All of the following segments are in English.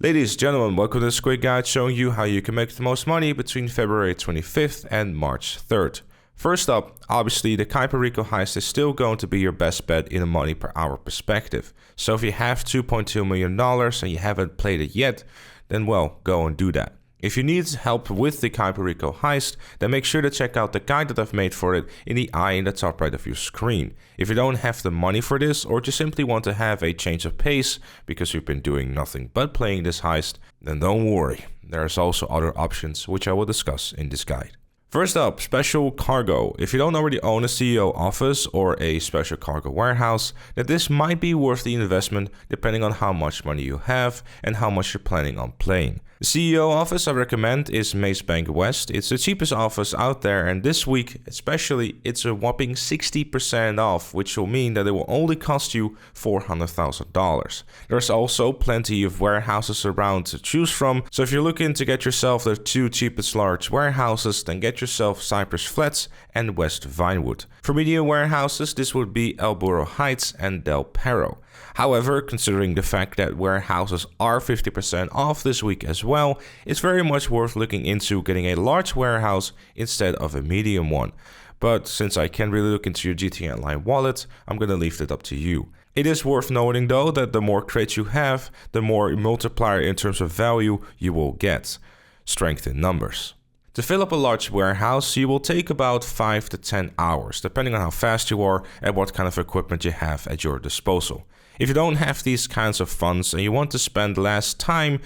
Ladies and gentlemen, welcome to this quick guide showing you how you can make the most money between February 25th and March 3rd. First up, obviously the Rico heist is still going to be your best bet in a money per hour perspective. So if you have $2.2 million and you haven't played it yet, then well, go and do that. If you need help with the Rico heist, then make sure to check out the guide that I've made for it in the eye in the top right of your screen. If you don't have the money for this, or just simply want to have a change of pace because you've been doing nothing but playing this heist, then don't worry, there's also other options which I will discuss in this guide. First up, special cargo. If you don't already own a CEO office or a special cargo warehouse, then this might be worth the investment depending on how much money you have and how much you're planning on playing. The CEO office I recommend is Maze Bank West. It's the cheapest office out there, and this week especially it's a whopping 60% off, which will mean that it will only cost you $400,000. There's also plenty of warehouses around to choose from, so if you're looking to get yourself the two cheapest large warehouses, then get yourself Cypress Flats and West Vinewood. For medium warehouses, this would be El Burro Heights and Del Perro. However, considering the fact that warehouses are 50% off this week as well, it's very much worth looking into getting a large warehouse instead of a medium one. But since I can't really look into your GTA Online wallet, I'm gonna leave it up to you. It is worth noting though that the more crates you have, the more multiplier in terms of value you will get. Strength in numbers. To fill up a large warehouse, you will take about 5 to 10 hours, depending on how fast you are and what kind of equipment you have at your disposal. If you don't have these kinds of funds and you want to spend less time,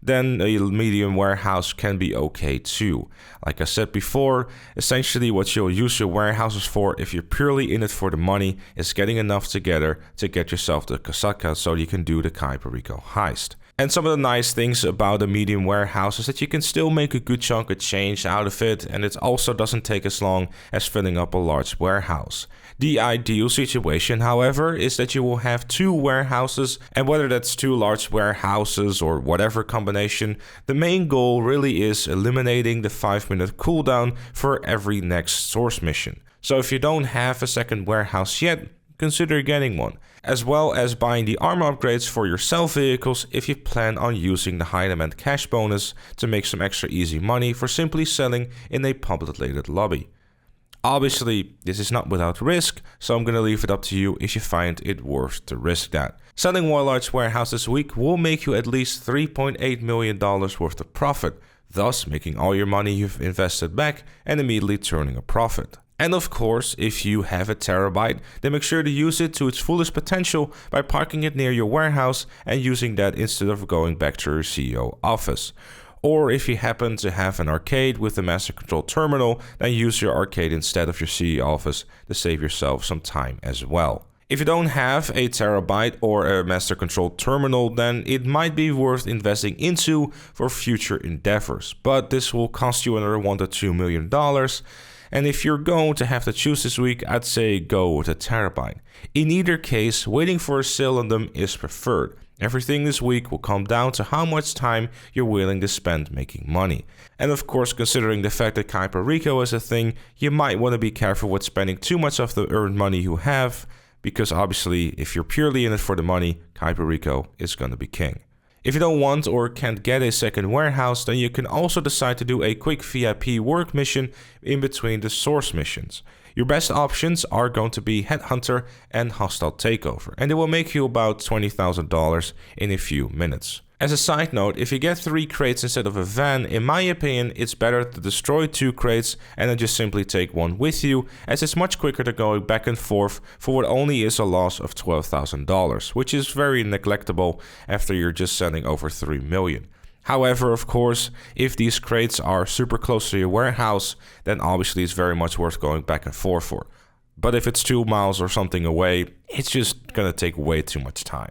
then a medium warehouse can be okay too. Like I said before, essentially what you'll use your warehouses for, if you're purely in it for the money, is getting enough together to get yourself the casaca so you can do the Rico heist. And some of the nice things about a medium warehouse is that you can still make a good chunk of change out of it, and it also doesn't take as long as filling up a large warehouse. The ideal situation, however, is that you will have two warehouses, and whether that's two large warehouses or whatever combination, the main goal really is eliminating the 5-minute cooldown for every next source mission. So if you don't have a second warehouse yet, consider getting one, as well as buying the armor upgrades for your sell vehicles if you plan on using the high demand cash bonus to make some extra easy money for simply selling in a populated lobby. Obviously, this is not without risk, so I'm gonna leave it up to you if you find it worth to risk that. Selling one large warehouse this week will make you at least $3.8 million worth of profit, thus making all your money you've invested back and immediately turning a profit. And of course, if you have a terabyte, then make sure to use it to its fullest potential by parking it near your warehouse and using that instead of going back to your CEO office. Or if you happen to have an arcade with a master control terminal, then use your arcade instead of your CEO office to save yourself some time as well. If you don't have a terabyte or a master control terminal, then it might be worth investing into for future endeavors, but this will cost you another $1 to $2 million. And if you're going to have to choose this week, I'd say go with a terabyte. In either case, waiting for a sale on them is preferred. Everything this week will come down to how much time you're willing to spend making money. And of course, considering the fact that Rico is a thing, you might want to be careful with spending too much of the earned money you have, because obviously if you're purely in it for the money, Rico is going to be king. If you don't want or can't get a second warehouse, then you can also decide to do a quick VIP work mission in between the source missions. Your best options are going to be Headhunter and Hostile Takeover, and they will make you about $20,000 in a few minutes. As a side note, if you get 3 crates instead of a van, in my opinion, it's better to destroy 2 crates and then just simply take one with you, as it's much quicker than going back and forth for what only is a loss of $12,000, which is very neglectable after you're just selling over 3 million. However, of course, if these crates are super close to your warehouse, then obviously it's very much worth going back and forth for. But if it's 2 miles or something away, it's just gonna take way too much time.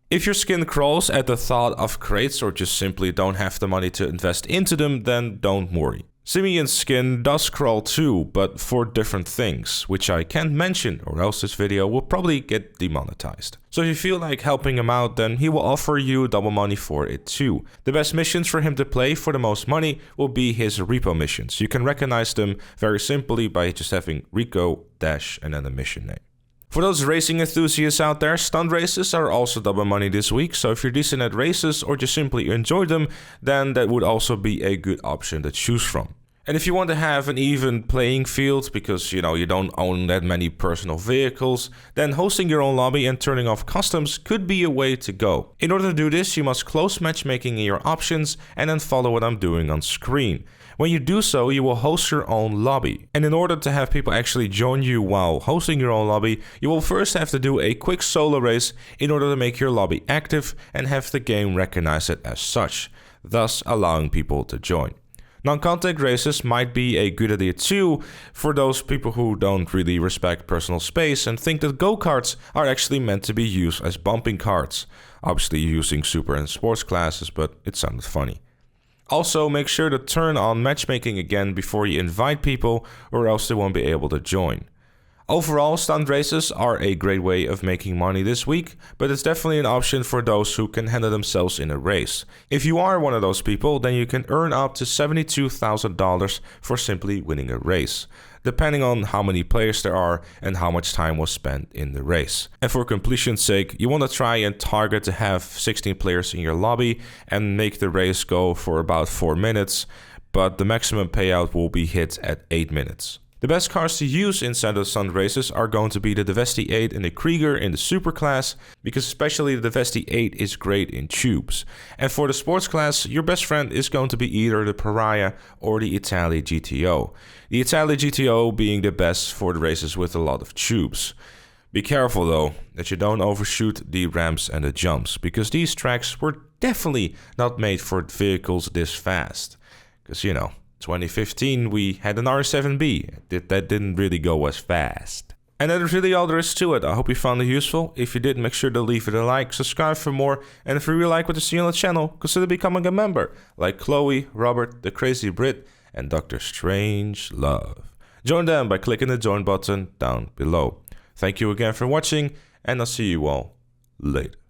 If your skin crawls at the thought of crates or just simply don't have the money to invest into them, then don't worry. Simeon's skin does crawl too, but for different things, which I can't mention or else this video will probably get demonetized. So if you feel like helping him out, then he will offer you double money for it too. The best missions for him to play for the most money will be his repo missions. You can recognize them very simply by just having Rico dash and then the mission name. For those racing enthusiasts out there, stunt races are also double money this week, so if you're decent at races or just simply enjoy them, then that would also be a good option to choose from. And if you want to have an even playing field because you don't own that many personal vehicles, then hosting your own lobby and turning off customs could be a way to go. In order to do this, you must close matchmaking in your options and then follow what I'm doing on screen. When you do so, you will host your own lobby. And in order to have people actually join you while hosting your own lobby, you will first have to do a quick solo race in order to make your lobby active and have the game recognize it as such, thus allowing people to join. Non-contact races might be a good idea too for those people who don't really respect personal space and think that go-karts are actually meant to be used as bumping carts. Obviously using super and sports classes, but it sounded funny. Also, make sure to turn on matchmaking again before you invite people, or else they won't be able to join. Overall, stunt races are a great way of making money this week, but it's definitely an option for those who can handle themselves in a race. If you are one of those people, then you can earn up to $72,000 for simply winning a race, depending on how many players there are and how much time was spent in the race. And for completion's sake, you want to try and target to have 16 players in your lobby and make the race go for about 4 minutes, but the maximum payout will be hit at 8 minutes. The best cars to use inside of stunt races are going to be the Devesti 8 and the Krieger in the super class, because especially the Devesti 8 is great in tubes. And for the sports class, your best friend is going to be either the Pariah or the Italy GTO. The Italy GTO being the best for the races with a lot of tubes. Be careful though, that you don't overshoot the ramps and the jumps, because these tracks were definitely not made for vehicles this fast. Because 2015 we had an R7B that didn't really go as fast. And that is really all there is to it. I hope you found it useful. If you did, make sure to leave it a like, subscribe for more, and if you really like what you see on the channel, consider becoming a member, like Chloe, Robert, the Crazy Brit, and Dr. Strange Love. Join them by clicking the join button down below. Thank you again for watching, and I'll see you all later.